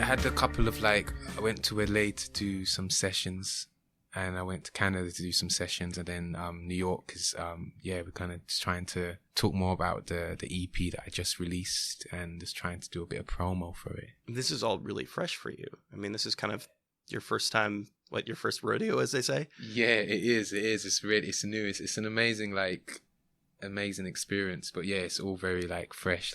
had a couple of I went to LA to do some sessions, and I went to Canada to do some sessions, and then New York is we're kind of just trying to talk more about the EP that I just released, and just trying to do a bit of promo for it. This is all really fresh for you. I mean, this is kind of your first time, your first rodeo, as they say? Yeah, it is. It's new. It's an amazing amazing experience. But yeah, it's all very fresh.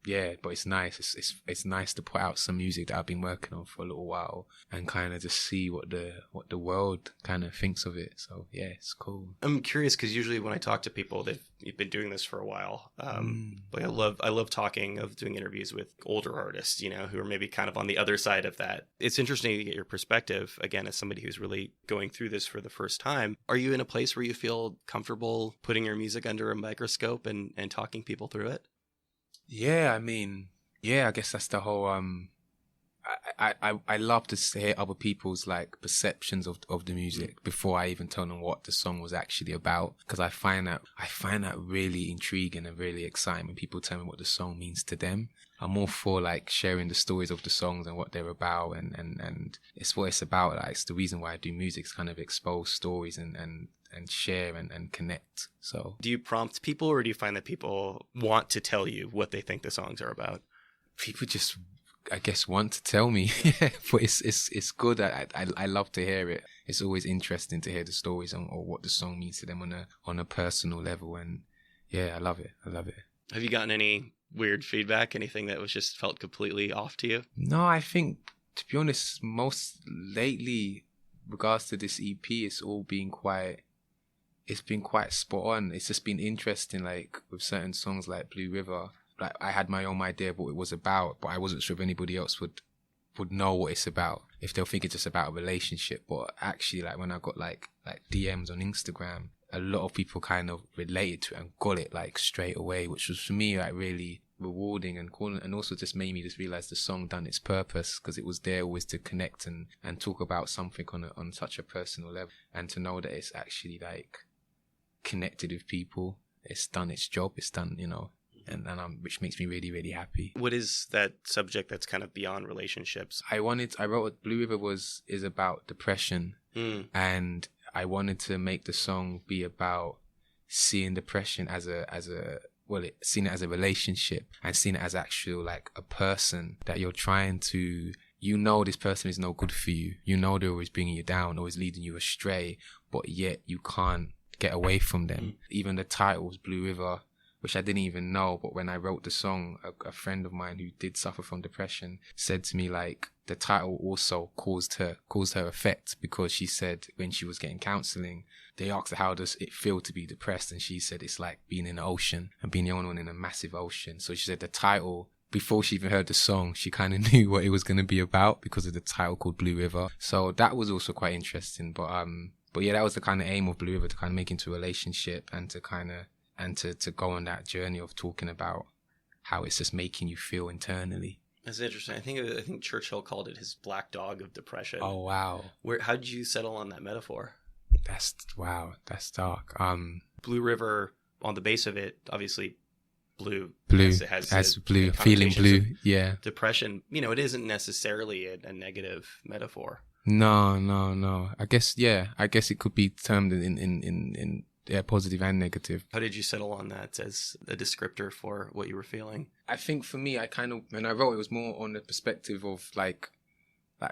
Yeah, but it's nice. It's nice to put out some music that I've been working on for a little while, and kind of just see what the world kind of thinks of it. So yeah, it's cool. I'm curious because usually when I talk to people, you've been doing this for a while. But I love doing interviews with older artists, who are maybe kind of on the other side of that. It's interesting to get your perspective again as somebody who's really going through this for the first time. Are you in a place where you feel comfortable putting your music under a microscope and talking people through it? Yeah, I guess that's the whole, I love to hear other people's perceptions of the music before I even tell them what the song was actually about, because I find that really intriguing and really exciting when people tell me what the song means to them. I'm all for sharing the stories of the songs and what they're about, and it's what it's about. It's the reason why I do music, is kind of expose stories and share and connect. So do you prompt people, or do you find that people want to tell you what they think the songs are about? People just, I guess, want to tell me. But it's good. I love to hear it. It's always interesting to hear the stories or what the song means to them on a personal level. And yeah, I love it. Have you gotten any weird feedback? Anything that was just felt completely off to you? No, I think, to be honest, most lately, regards to this EP, it's been quite spot on. It's just been interesting, with certain songs like Blue River. I had my own idea of what it was about, but I wasn't sure if anybody else would know what it's about, if they'll think it's just about a relationship. But actually, when I got DMs on Instagram, a lot of people kind of related to it and got it straight away, which was for me really rewarding and cool, and also just made me just realize the song done its purpose, because it was there always to connect and talk about something on such a personal level, and to know that it's actually connected with people. It's done its job. It's done, and which makes me really, really happy. What is that subject that's kind of beyond relationships? I wrote Blue River is about depression, and I wanted to make the song be about seeing depression seeing it as a relationship, and seeing it as actual a person that you're trying to, this person is no good for you. They're always bringing you down, always leading you astray, but yet you can't get away from them. Even the title was Blue River, which I didn't even know, but when I wrote the song, a friend of mine who did suffer from depression said to me the title also caused her effect, because she said when she was getting counselling, they asked her how does it feel to be depressed, and she said it's like being in an ocean and being the only one in a massive ocean. So she said the title, before she even heard the song, she kind of knew what it was going to be about because of the title called Blue River. So that was also quite interesting. But yeah, that was the kind of aim of Blue River, to kind of make into a relationship, and to go on that journey of talking about how it's just making you feel internally. That's interesting. I think Churchill called it his black dog of depression. Oh wow! How did you settle on that metaphor? That's dark. Blue River, on the base of it, obviously, blue has blue, feeling blue. Yeah. Depression, it isn't necessarily a negative metaphor. No. I guess it could be termed in positive and negative. How did you settle on that as a descriptor for what you were feeling? I think for me, when I wrote, it was more on the perspective of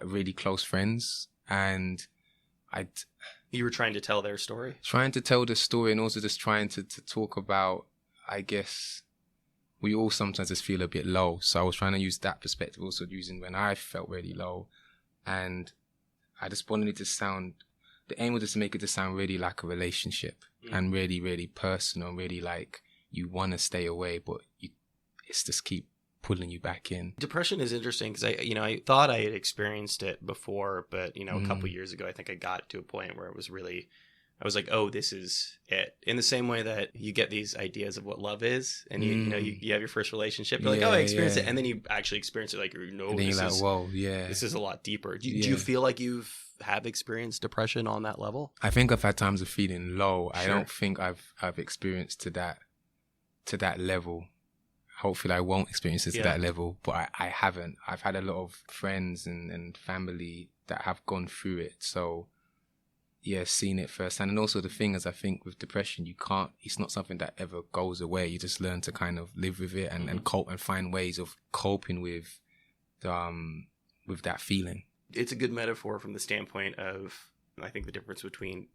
really close friends, and you were trying to tell their story? Trying to tell the story, and also just trying to talk about, I guess, we all sometimes just feel a bit low. So I was trying to use that perspective, also using when I felt really low. And I just wanted it to sound, the aim was just to make it to sound really like a relationship, and really, really personal, really you want to stay away, but it's just keep pulling you back in. Depression is interesting because I thought I had experienced it before, but a couple years ago, I think I got to a point where it was really, I was like, oh, this is it. In the same way that you get these ideas of what love is, and you have your first relationship, you're I experienced it, and then you actually experience it, whoa, yeah, this is a lot deeper. Do you feel like have experienced depression on that level? I think I've had times of feeling low. Sure. I don't think I've experienced to that level. hopefully I won't experience it to that level, but I haven't. I've had a lot of friends and family that have gone through it. So yeah, seen it firsthand. And also the thing is, I think with depression, it's not something that ever goes away. You just learn to kind of live with it and cope and find ways of coping with that feeling. It's a good metaphor from the standpoint of, I think the difference between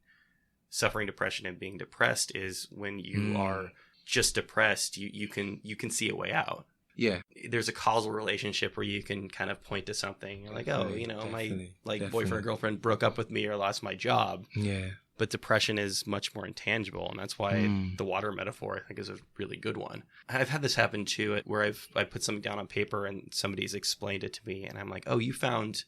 suffering depression and being depressed is when you are just depressed, you can see a way out. Yeah. There's a causal relationship where you can kind of point to something. You're like, oh, my boyfriend or girlfriend broke up with me or lost my job. Yeah. But depression is much more intangible. And that's why the water metaphor, I think, is a really good one. I've had this happen too, where I put something down on paper and somebody's explained it to me. And I'm like, oh, you found,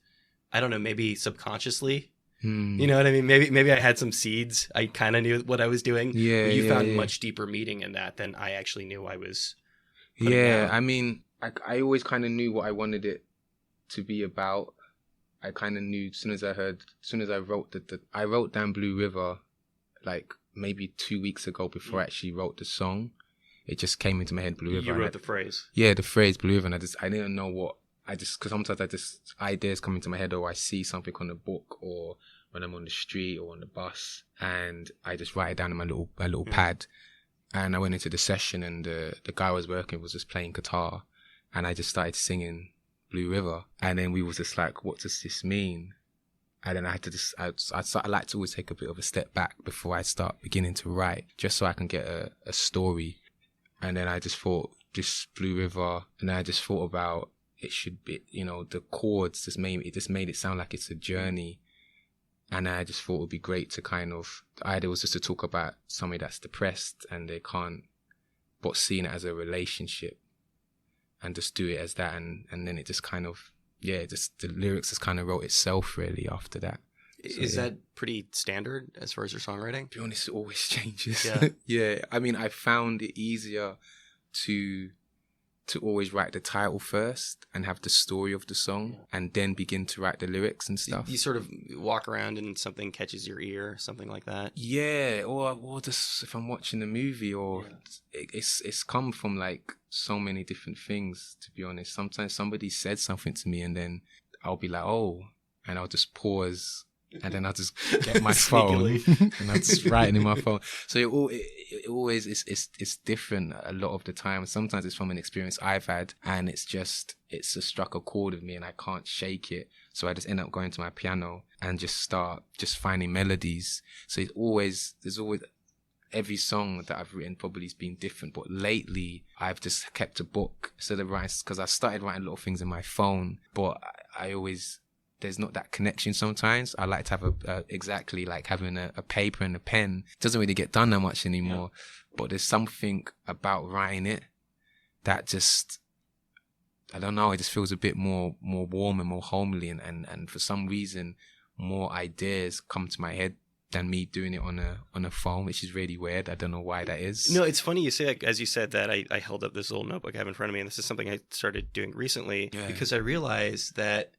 I don't know, maybe subconsciously. You know what I mean? Maybe I had some seeds. I kind of knew what I was doing. Yeah. You found much deeper meaning in that than I actually knew I was. Yeah, I mean, I always kind of knew what I wanted it to be about. I kind of knew as soon as I wrote I wrote down Blue River like maybe 2 weeks ago before I actually wrote the song. It just came into my head, Blue River. You wrote the phrase. Yeah, the phrase Blue River, and I didn't know what. Because sometimes ideas come into my head, or I see something on a book, or when I'm on the street or on the bus, and I just write it down in my little pad. And I went into the session, and the guy I was working with was just playing guitar, and I just started singing Blue River, and then we was just like, what does this mean? And then I had to I like to always take a bit of a step back before I start beginning to write, just so I can get a story. And then I just thought, just Blue River, and then I just thought about, it should be, the chords just made it sound like it's a journey. And I just thought it would be great to kind of, the idea was just to talk about somebody that's depressed and they can't, but seeing it as a relationship and just do it as that. And then it just kind of, the lyrics just kind of wrote itself really after that. So, is that pretty standard as far as your songwriting? To be honest, it always changes. Yeah. Yeah. I mean, I found it easier to always write the title first and have the story of the song and then begin to write the lyrics and stuff. You sort of walk around and something catches your ear, something like that? Yeah, or just if I'm watching a movie, or it's come from like so many different things, to be honest. Sometimes somebody said something to me and then I'll be like, oh, and I'll just pause. And then I'll just get my phone and I'll just write it in my phone. So it always it's different a lot of the time. Sometimes it's from an experience I've had and it's just struck a chord with me and I can't shake it. So I just end up going to my piano and just start finding melodies. So there's always every song that I've written probably has been different. But lately I've just kept a book instead of writing, because I started writing a lot of things in my phone, but I always, there's not that connection sometimes. I like to have exactly like having a paper and a pen. It doesn't really get done that much anymore. Yeah. But there's something about writing it that just, I don't know, it just feels a bit more warm and more homely. And for some reason, more ideas come to my head than me doing it on a phone, which is really weird. I don't know why that is. No, it's funny you say, as you said that, I held up this little notebook I have in front of me, and this is something I started doing recently because I realized that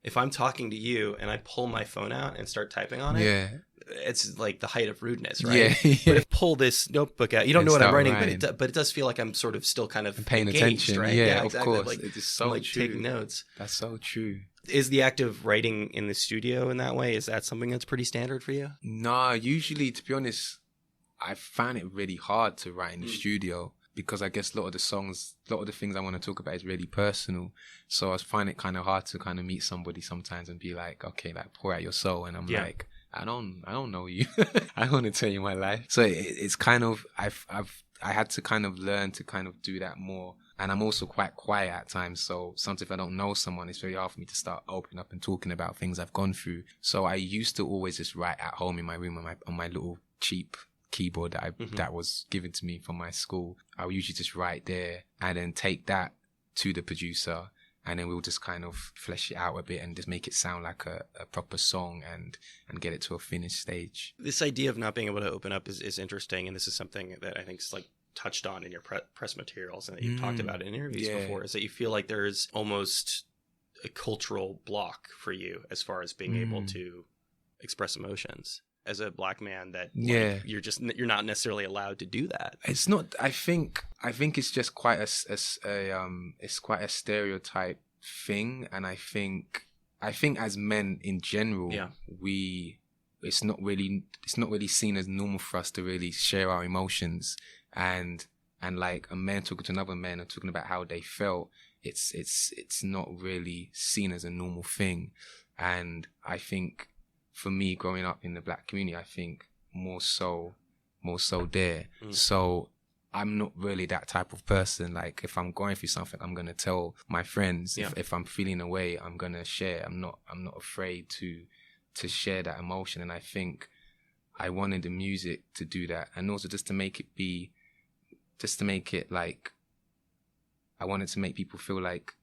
if I'm talking to you and I pull my phone out and start typing on it, it's like the height of rudeness, right? Yeah. But if I pull this notebook out, you don't know what I'm writing. But it does feel like I'm sort of still kind of paying engaged, attention, right? Yeah, exactly. Of course. Like, it is so like true. Taking notes. That's so true. Is the act of writing in the studio in that way, is that something that's pretty standard for you? No, usually, to be honest, I find it really hard to write in the studio. Because I guess a lot of the things I want to talk about is really personal. So I find it kind of hard to kind of meet somebody sometimes and be like, okay, like pour out your soul. And I'm like, I don't know you. I want to tell you my life. So it's kind of, I had to kind of learn to kind of do that more. And I'm also quite quiet at times. So sometimes if I don't know someone, it's very hard for me to start opening up and talking about things I've gone through. So I used to always just write at home in my room on my little cheap keyboard that was given to me from my school. I would usually just write there and then take that to the producer, and then we'll just kind of flesh it out a bit and just make it sound like a proper song and get it to a finished stage. This idea of not being able to open up is interesting, and this is something that I think is like touched on in your press materials and that you've talked about in interviews before, is that you feel like there's almost a cultural block for you as far as being able to express emotions. as a black man that Yeah. you're not necessarily allowed to do that. It's not. I think it's just quite it's quite a stereotype thing, and I think as men in general, Yeah. it's not really seen as normal for us to really share our emotions, and like a man talking to another man and talking about how they felt. It's not really seen as a normal thing, and I think for me growing up in the black community, I think more so there. So I'm not really that type of person. Like if I'm going through something, I'm gonna tell my friends. Yeah. If I'm feeling away, I'm gonna share. I'm not afraid to share that emotion. And I think I wanted the music to do that, and also just to make it like I wanted to make people feel like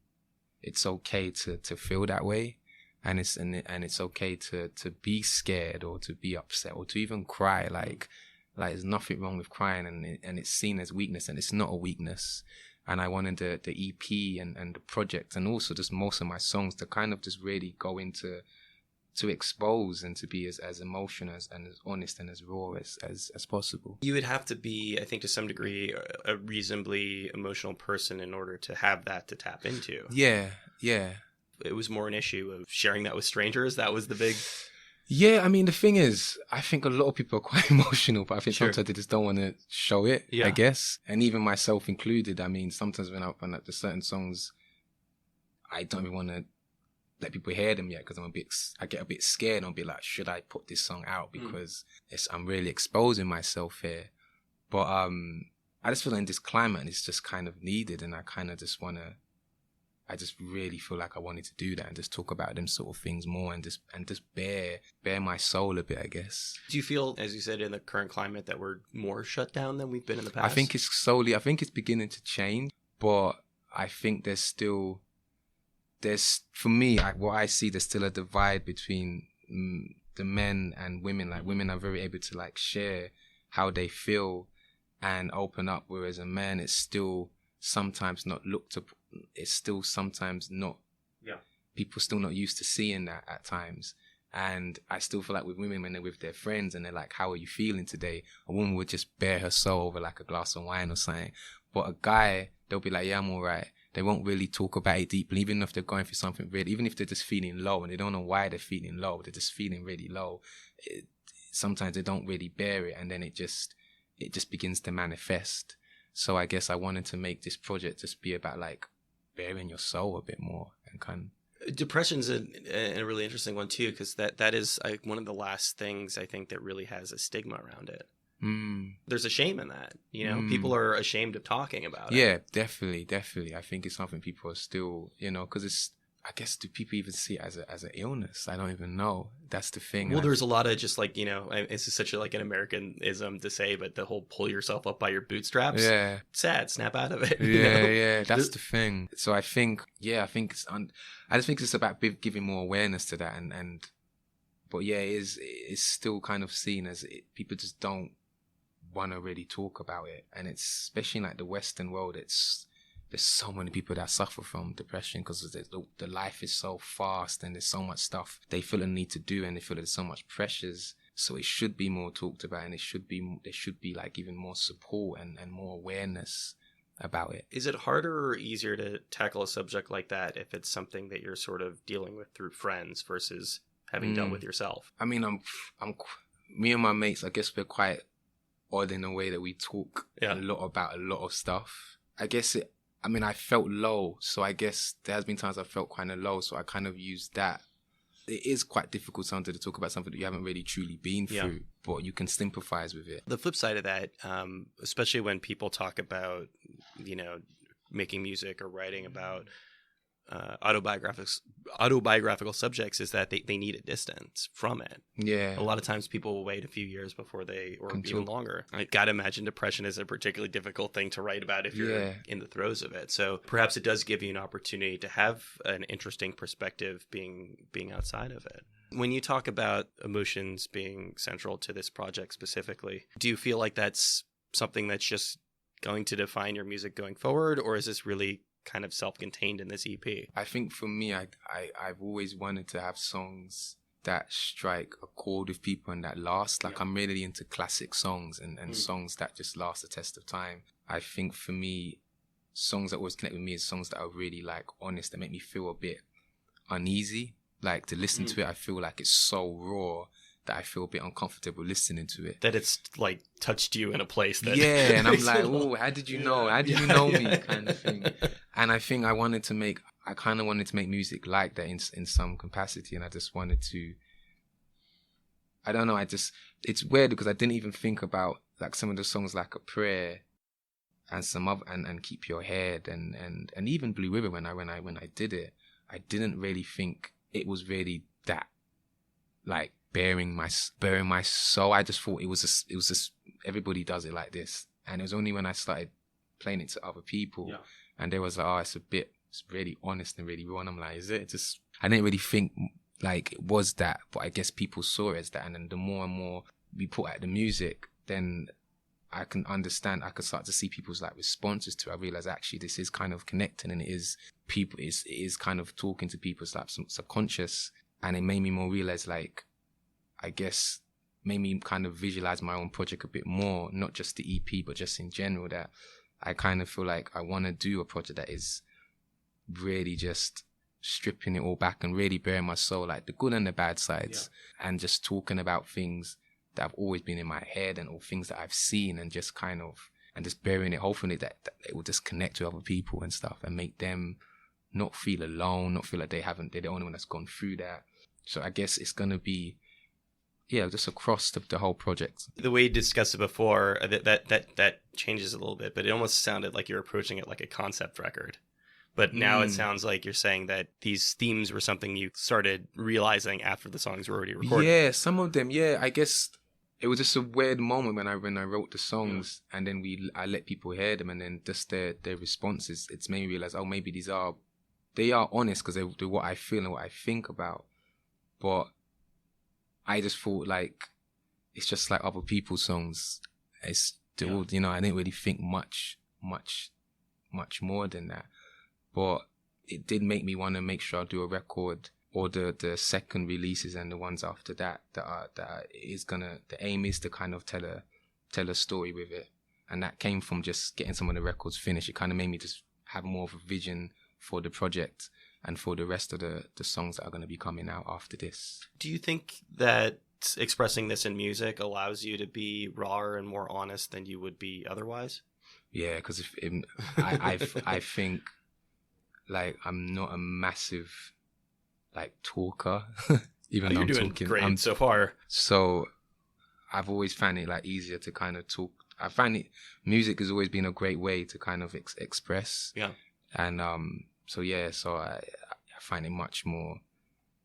it's okay to feel that way. And it's okay to be scared or to be upset or to even cry. Like there's nothing wrong with crying, and it's seen as weakness, and it's not a weakness. And I wanted the EP and the project, and also just most of my songs to kind of just really go into to expose and to be as emotional and as honest and as raw as possible. You would have to be, I think, to some degree, a reasonably emotional person in order to have that to tap into. Yeah. It was more an issue of sharing that with strangers. That was the big... Yeah, I mean, the thing is, I think a lot of people are quite emotional, but I think sometimes they just don't want to show it, I guess. And even myself included. I mean, sometimes when the certain songs, I don't even want to let people hear them yet because I get a bit scared and I'll be like, should I put this song out? Because I'm really exposing myself here. But I just feel in this climate and it's just kind of needed, and I kind of just I just really feel like I wanted to do that and just talk about them sort of things more and just bare my soul a bit, I guess. Do you feel, as you said, in the current climate that we're more shut down than we've been in the past? I think it's beginning to change, but I think for me, what I see, there's still a divide between the men and women. Like women are very able to like share how they feel and open up, whereas a man is still sometimes not looked up. It's still sometimes not. Yeah. People still not used to seeing that at times. And I still feel like with women, when they're with their friends and they're like, how are you feeling today? A woman would just bare her soul over like a glass of wine or something. But a guy, they'll be like, yeah, I'm all right. They won't really talk about it deeply, even if they're going through something really, even if they're just feeling low and they don't know why they're feeling low, they're just feeling really low. Sometimes they don't really bear it, and then it just begins to manifest. So I guess I wanted to make this project just be about like bearing your soul a bit more and kind of. Depression's a really interesting one too, because that is one of the last things I think that really has a stigma around it. There's a shame in that, people are ashamed of talking about it. Yeah, definitely. I think it's something people are still, because it's, I guess, do people even see it as an illness? I don't even know. That's the thing. Well, there's a lot of just like, it's such like an Americanism to say, but the whole pull yourself up by your bootstraps. Yeah. Sad, snap out of it. Yeah. That's the thing. So I think I just think it's about giving more awareness to that. But yeah, it's still kind of seen as people just don't want to really talk about it. And it's especially in like the Western world, there's so many people that suffer from depression because the life is so fast and there's so much stuff they feel the need to do, and they feel there's so much pressures. So it should be more talked about, and there should be like even more support and more awareness about it. Is it harder or easier to tackle a subject like that if it's something that you're sort of dealing with through friends versus having dealt with yourself? I mean, me and my mates, I guess we're quite odd in a way that we talk a lot about a lot of stuff. I guess I felt low, so I guess there has been times I felt kind of low, so I kind of used that. It is quite difficult sometimes to talk about something that you haven't really truly been through, but you can sympathize with it. The flip side of that, especially when people talk about, making music or writing about autobiographical subjects, is that they need a distance from it. Yeah. A lot of times people will wait a few years before even longer. I gotta imagine depression is a particularly difficult thing to write about if you're in the throes of it. So perhaps it does give you an opportunity to have an interesting perspective being outside of it. When you talk about emotions being central to this project specifically, do you feel like that's something that's just going to define your music going forward, or is this really kind of self-contained in this EP? I think for me, I've always wanted to have songs that strike a chord with people and that last. Like, I'm really into classic songs and songs that just last the test of time. I think for me, songs that always connect with me is songs that are really like honest, that make me feel a bit uneasy. Like, to listen to it, I feel like it's so raw that I feel a bit uncomfortable listening to it. That it's like touched you in a place that... Yeah, and I'm like, oh, how did you know? How did you know me? Kind of thing. And I think I kind of wanted to make music like that in some capacity. And I just wanted to, I don't know, it's weird because I didn't even think about like some of the songs like A Prayer and some other, and Keep Your Head and even Blue River when I did it, I didn't really think it was really that like bearing my soul. I just thought it was just everybody does it like this. And it was only when I started playing it to other people and they was like, oh, it's really honest and really raw. And I'm like, is it? Just, I didn't really think like it was that, but I guess people saw it as that. And then the more and more we put out the music, then I can understand, I could start to see people's like responses to it. I realized actually this is kind of connecting, and it is kind of talking to people's like some subconscious. And it made me more realize, like, I guess made me kind of visualize my own project a bit more, not just the EP, but just in general, that I kind of feel like I want to do a project that is really just stripping it all back and really bearing my soul, like the good and the bad sides, and just talking about things that have always been in my head and all things that I've seen, and just kind of, and just bearing it, hopefully that it will just connect to other people and stuff and make them not feel alone, not feel like they're the only one that's gone through that. So I guess it's going to be, just across the whole project. The way you discussed it before, that changes a little bit, but it almost sounded like you're approaching it like a concept record. But now it sounds like you're saying that these themes were something you started realizing after the songs were already recorded. Yeah, some of them, I guess it was just a weird moment when I wrote the songs, and then I let people hear them, and then just their responses, it's made me realize, oh, maybe they are honest because they're what I feel and what I think about. But I just thought like it's just like other people's songs. It's still, I didn't really think much more than that. But it did make me want to make sure I do a record, or the second releases and the ones after that the aim is to kind of tell a story with it. And that came from just getting some of the records finished. It kind of made me just have more of a vision for the project and for the rest of the songs that are going to be coming out after this. Do you think that expressing this in music allows you to be rawer and more honest than you would be otherwise? Yeah, because I think like I'm not a massive like talker, even though I'm doing talking. Great so far. So I've always found it like easier to kind of talk. I find music has always been a great way to kind of express. Yeah. And so I find it much more.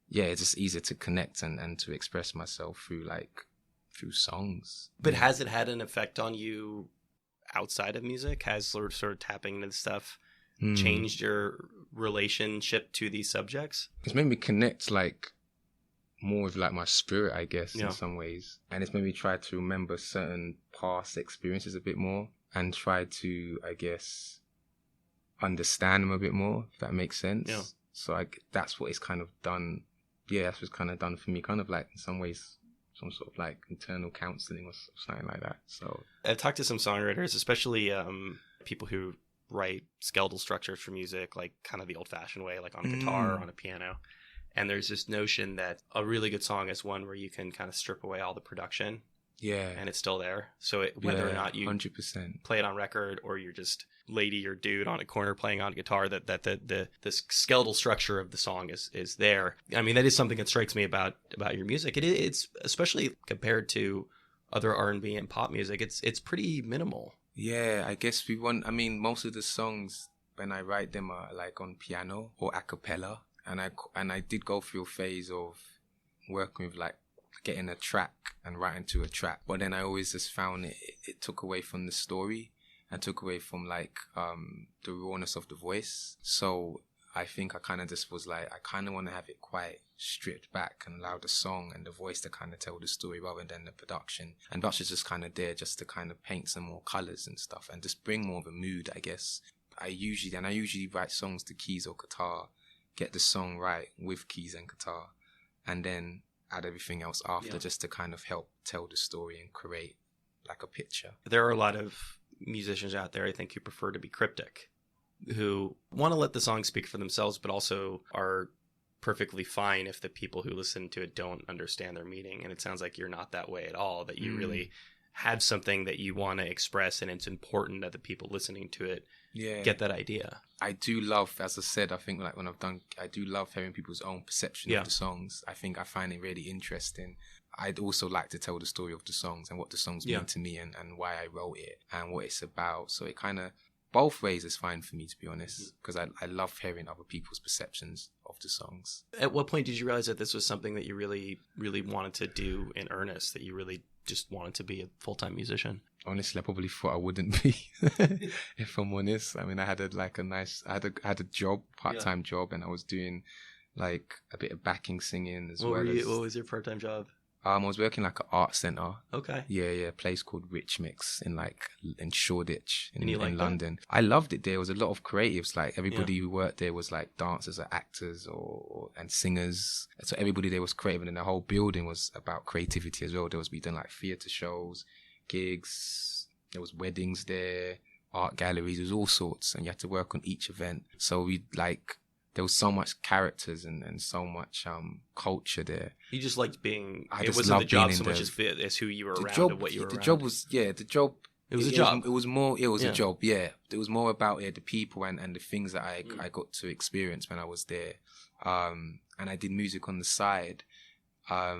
Yeah, it's just easier to connect and to express myself through songs. But has it had an effect on you outside of music? Has sort of tapping into this stuff changed your relationship to these subjects? It's made me connect like more with like my spirit, I guess, in some ways. And it's made me try to remember certain past experiences a bit more and try to, I guess, understand them a bit more, if that makes sense. Yeah. So that's what it's kind of done. Yeah, that's what's kind of done for me, kind of like in some ways, some sort of like internal counseling or something like that. So I've talked to some songwriters, especially people who write skeletal structures for music, like kind of the old-fashioned way, like on a guitar or on a piano. And there's this notion that a really good song is one where you can kind of strip away all the production. Yeah. And it's still there. So whether or not you 100% play it on record, or you're just lady or dude on a corner playing on a guitar, that the skeletal structure of the song is there. I mean, that is something that strikes me about your music. It's especially compared to other R&B and pop music, it's pretty minimal. Yeah, I guess most of the songs when I write them are like on piano or a cappella. And I did go through a phase of working with like getting a track and writing to a track. But then I always just found it took away from the story and took away from like the rawness of the voice. So I think I kind of just was like, I kind of want to have it quite stripped back and allow the song and the voice to kind of tell the story rather than the production. And that's just kind of there just to kind of paint some more colors and stuff and just bring more of a mood, I guess. I usually write songs to keys or guitar, get the song right with keys and guitar, and then add everything else after, just to kind of help tell the story and create like a picture. There are a lot of musicians out there, I think, who prefer to be cryptic, who want to let the song speak for themselves, but also are perfectly fine if the people who listen to it don't understand their meaning. And it sounds like you're not that way at all, that you really have something that you want to express, and it's important that the people listening to it get that idea. I do love, as I said, I think like when I do love hearing people's own perception of the songs. I find it really interesting. I'd also like to tell the story of the songs and what the songs mean to me, and why I wrote it and what it's about. So it kind of, both ways is fine for me, to be honest, because I love hearing other people's perceptions of the songs. At what point did you realize that this was something that you really, really wanted to do in earnest, that you really just wanted to be a full-time musician? Honestly, I probably thought I wouldn't be, if I'm honest. I mean, I had a job, part-time job, and I was doing like a bit of backing singing as well. What was your part-time job? I was working like an art centre. Okay. Yeah, a place called Rich Mix in Shoreditch in London. That? I loved it there. There was a lot of creatives. Like everybody who worked there was like dancers or actors and singers. So everybody there was creative, and then the whole building was about creativity as well. We done like theatre shows, gigs. There was weddings there, art galleries. There was all sorts, and you had to work on each event. So there was so much characters and so much culture there. You just liked being... It wasn't the job so much as who you were around and what you were around. The job was... Yeah, the job... It was a job. It was more... It was a job, yeah. It was more about the people and the things that I got to experience when I was there. And I did music on the side. I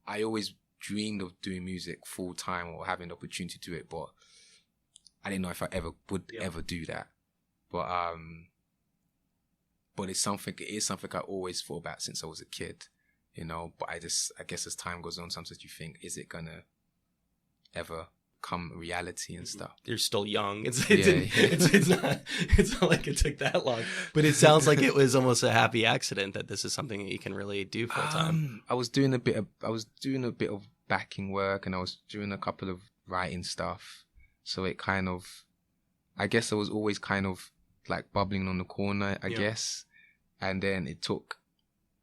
always dreamed of doing music full time or having the opportunity to do it, but I didn't know if I ever would ever do that. But it is something I always thought about since I was a kid, you know. But I guess as time goes on, sometimes you think, is it gonna ever come reality and stuff? You're still young. It's not like it took that long. But it sounds like it was almost a happy accident that this is something that you can really do full time. I was doing a bit of backing work, and I was doing a couple of writing stuff. So it kind of, I guess I was always kind of like bubbling on the corner, I guess. And then it took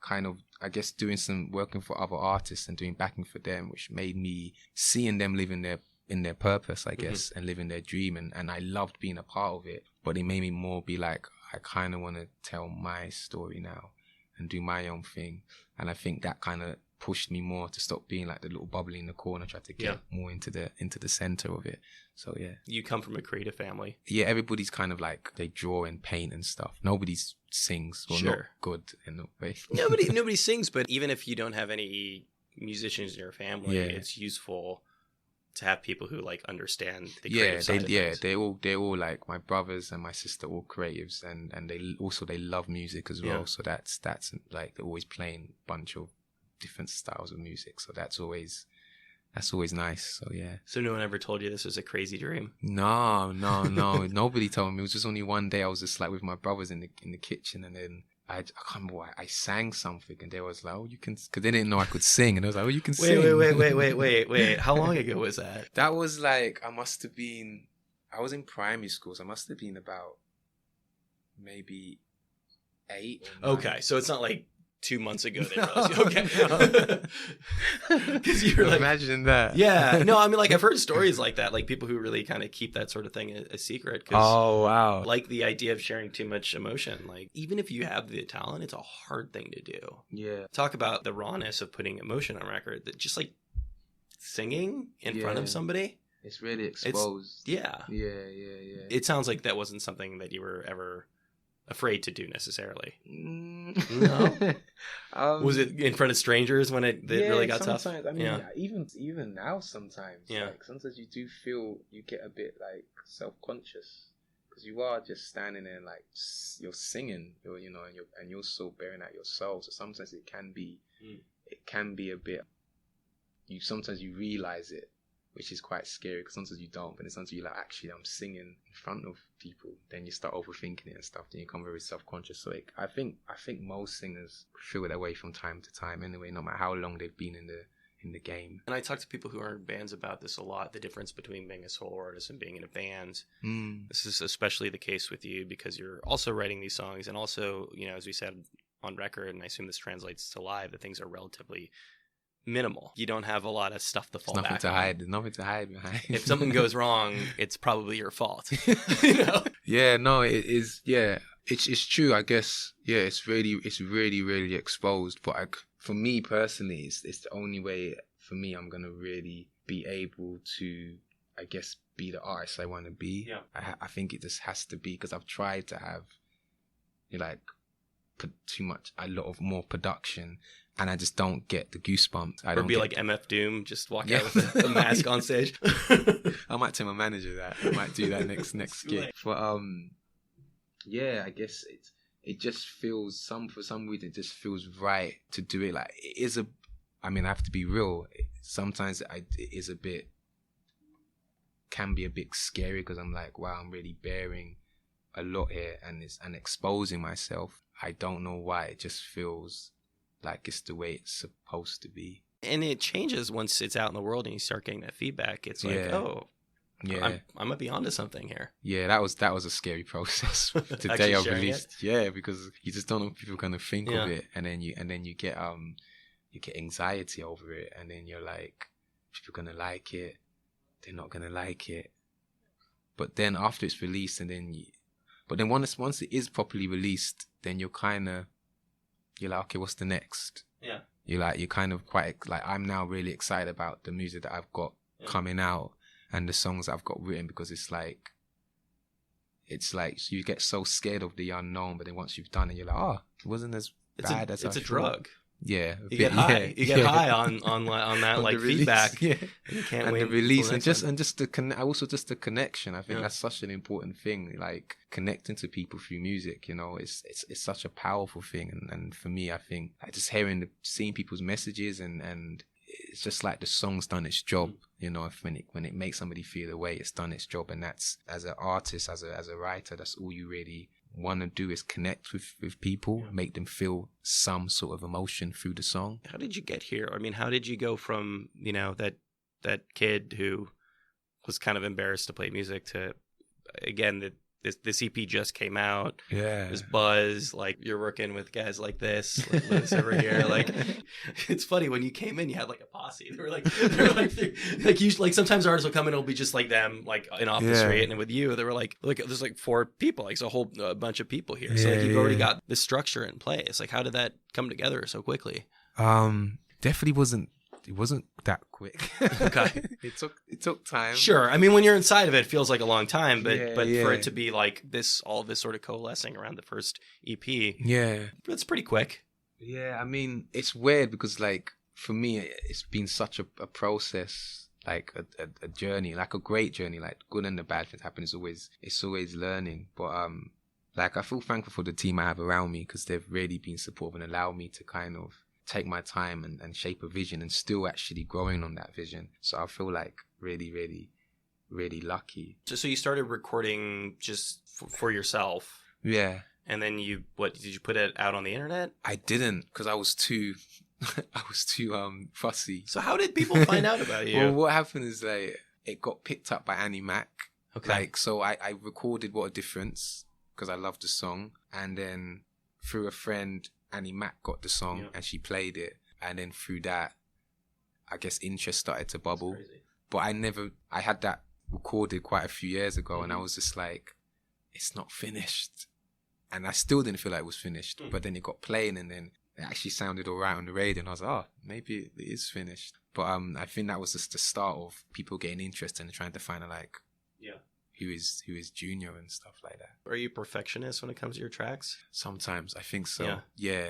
kind of, I guess, working for other artists and doing backing for them, which made me seeing them living in their purpose, I guess, and living their dream. And I loved being a part of it, but it made me more be like, I kind of want to tell my story now and do my own thing. And I think that kind of pushed me more to stop being like the little bubbly in the corner, try to get more into the center of it. So yeah. You come from a creative family. Yeah, everybody's kind of like, they draw and paint and stuff. Nobody sings, or not good in a way. Nobody sings, but even if you don't have any musicians in your family, it's useful to have people who like understand the creative side of things. They're all like, my brothers and my sister, all creatives, and they love music as well. So that's like, they're always playing a bunch of different styles of music. So that's always nice. So yeah. So no one ever told you this was a crazy dream? No. Nobody told me. It was just only one day I was just like with my brothers in the kitchen, and then I can't remember why, I sang something, and they was like, "Oh, you can," because they didn't know I could sing, and I was like, "Oh, you can sing." Wait. How long ago was that? That was like, I was in primary school, so I must have been about maybe 8 or 9. Okay, so it's not like 2 months ago they realized. Okay. Because you were like, imagine that. Yeah. No, I mean, like, I've heard stories like that, like people who really kind of keep that sort of thing a secret. Oh, wow. Like the idea of sharing too much emotion. Like, even if you have the talent, it's a hard thing to do. Yeah. Talk about the rawness of putting emotion on record, that just like singing in front of somebody. It's really exposed. Yeah. It sounds like that wasn't something that you were ever afraid to do necessarily. No. Was it in front of strangers when it really got tough? I mean, even now sometimes. Yeah. Like, sometimes you do feel, you get a bit like self-conscious, because you are just standing there and like you're singing, and you're still bearing out your soul. So sometimes it can be a bit. Sometimes you realize it, which is quite scary, because sometimes you don't, but then sometimes you're like, actually, I'm singing in front of people. Then you start overthinking it and stuff. Then you become very self-conscious. So I think most singers feel that way from time to time anyway, no matter how long they've been in the game. And I talk to people who are in bands about this a lot, the difference between being a solo artist and being in a band. This is especially the case with you, because you're also writing these songs, and also, as we said on record, and I assume this translates to live, that things are relatively minimal. You don't have a lot of stuff to fall back on. There's nothing to hide behind. If something goes wrong, it's probably your fault. You know? Yeah, no, it is. Yeah, it's true. I guess. Yeah, it's really exposed. But for me personally, it's the only way for me I'm gonna really be able to, I guess, be the artist I want to be. Yeah. I think it just has to be, because I've tried to have, like, put a lot of more production, and I just don't get the goosebumps. Or be like MF Doom, just walk out with a mask on stage. I might tell my manager that. I might do that next gig. But yeah, I guess it just feels for some reason it just feels right to do it. Like, it is I have to be real. Sometimes it is can be a bit scary, because I'm like, wow, I'm really bearing a lot here and exposing myself. I don't know why. It just feels like it's the way it's supposed to be. And it changes once it's out in the world and you start getting that feedback. It's like, oh, yeah, I might be onto something here. Yeah, that was a scary process. The day I released, because you just don't know what people are gonna think of it, and then you get anxiety over it, and then you're like, people are gonna like it, they're not gonna like it. But then after it's released, but then once it is properly released, then you're like, okay, what's the next? Yeah. You're kind of quite like, I'm now really excited about the music that I've got coming out and the songs that I've got written, because it's like you get so scared of the unknown, but then once you've done it, you're like, oh, it wasn't as bad as I thought. It's a drug. Yeah, you get high. You get high on that like feedback. Yeah, you can't and wait the release, and just the connection. I think that's such an important thing. Like, connecting to people through music. It's such a powerful thing. And for me, I think just seeing people's messages, and it's just like the song's done its job. When it makes somebody feel the way, it's done its job. And that's, as an artist, as a writer, that's all you really want to do, is connect with people, make them feel some sort of emotion through the song. How did you get here? How did you go from, that kid who was kind of embarrassed to play music to, again, this EP just came out. Yeah. There's buzz, like, you're working with guys like this, like Lewis over here. Like, it's funny, when you came in, you had like a posse. They were like usually, like, sometimes artists will come in, it'll be just like them, like, off the street. And with you, they were like there's like 4 people, like, it's a whole bunch of people here. So like, you've already got this structure in place. Like, how did that come together so quickly? Definitely wasn't. It wasn't that quick. Okay. It took time. Sure. When you're inside of it, it feels like a long time, but for it to be like this, all this sort of coalescing around the first EP. Yeah. That's pretty quick. Yeah. it's weird, because, like, for me, it's been such a process, like a journey, like a great journey, like good and the bad things happen. It's always learning. But, like, I feel thankful for the team I have around me, because they've really been supportive and allowed me to kind of take my time and shape a vision, and still actually growing on that vision. So I feel like really, really, really lucky. So you started recording just for yourself? Yeah. And then did you put it out on the internet? I didn't, because I was too fussy. So how did people find out about you? Well, what happened is, like, it got picked up by Annie Mac. Okay. Like, so I recorded What a Difference, because I loved the song, and then through a friend, Annie Mac got the song, and she played it, and then through that, I guess, interest started to bubble. But I had that recorded quite a few years ago, and I was just like, it's not finished, and I still didn't feel like it was finished. But then it got playing, and then it actually sounded all right on the radio, and I was like, oh, maybe it is finished. But I think that was just the start of people getting interested and trying to find who is Junior and stuff like that. Are you a perfectionist when it comes to your tracks? Sometimes, I think so. Yeah.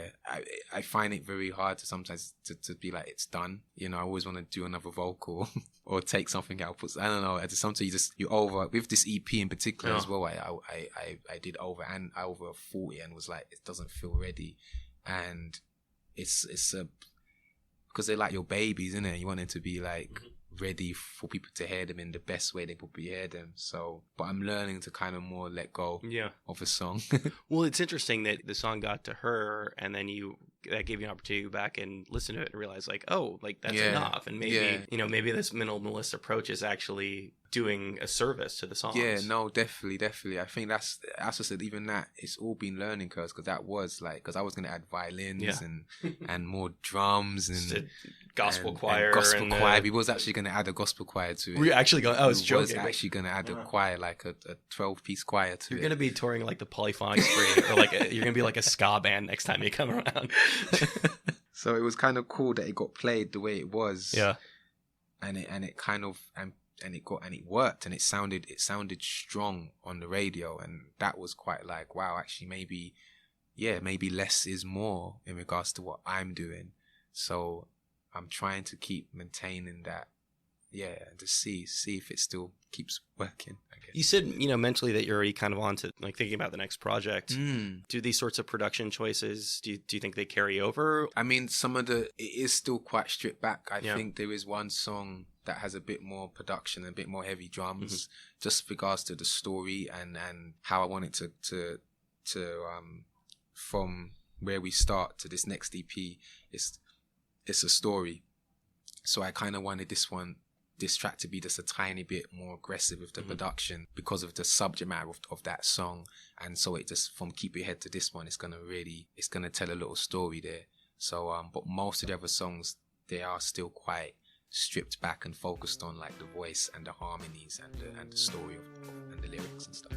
I find it very hard to be like, it's done. I always want to do another vocal or take something out. I don't know. Sometimes you over, with this EP in particular as well, I did over 40 and was like, it doesn't feel ready. And it's because they're like your babies, isn't it? You want it to be like, ready for people to hear them in the best way they probably hear them. So, but I'm learning to kind of more let go of a song. Well, it's interesting that the song got to her, and then that gave you an opportunity to go back and listen to it and realize, like, oh, like, that's enough. And maybe, maybe this minimalist approach is actually doing a service to the songs. Yeah, no, definitely. I think that's, as I said, even that, it's all been learning curves, because that was like, because I was going to add violins and more drums and gospel choir. Choir. We was actually going to add a gospel choir to it. Were you actually going? I was joking. Was actually going to add a choir, like a 12-piece choir to it. You're going to be touring like the Polyphonic Spree, or like you're going to be like a ska band next time you come around. So it was kind of cool that it got played the way it was. Yeah. And it kind of and it worked, and it sounded strong on the radio, and that was quite like, wow, actually maybe less is more in regards to what I'm doing. So I'm trying to keep maintaining that, and to see if it still keeps working, I guess. You said, mentally that you're already kind of on to like thinking about the next project. Do these sorts of production choices, do you think they carry over? I mean, it is still quite stripped back. I think there is one song that has a bit more production, a bit more heavy drums, just with regards to the story and how I want it to from where we start to this next EP. It's a story. So I kind of wanted this track to be just a tiny bit more aggressive with the production because of the subject matter of that song. And so it just, from Keep Your Head to this one, it's going to tell a little story there. So, but most of the other songs, they are still quite stripped back and focused on like the voice and the harmonies and the story and the lyrics and stuff.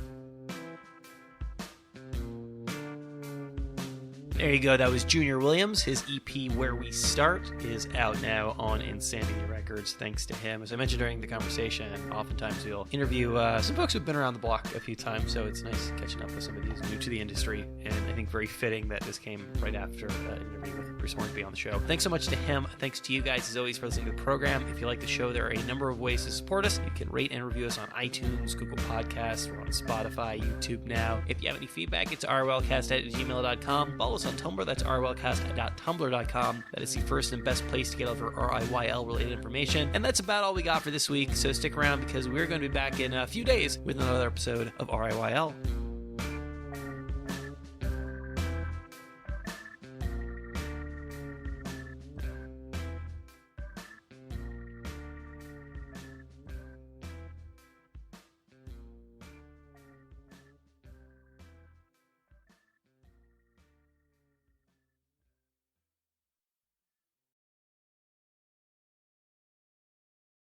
There you go. That was Junior Williams. His EP, Where We Start, is out now on Insanity Records, thanks to him. As I mentioned during the conversation, oftentimes we'll interview some folks who've been around the block a few times, so it's nice catching up with some of these new to the industry, and I think very fitting that this came right after an interview with Bruce Hornsby on the show. Thanks so much to him. Thanks to you guys, as always, for listening to the program. If you like the show, there are a number of ways to support us. You can rate and review us on iTunes, Google Podcasts, we're on Spotify, YouTube now. If you have any feedback, it's rylcast@gmail.com. Follow us on Tumblr, that's rylcast.tumblr.com. That is the first and best place to get all of our RIYL related information. And that's about all we got for this week, so stick around because we're going to be back in a few days with another episode of RIYL.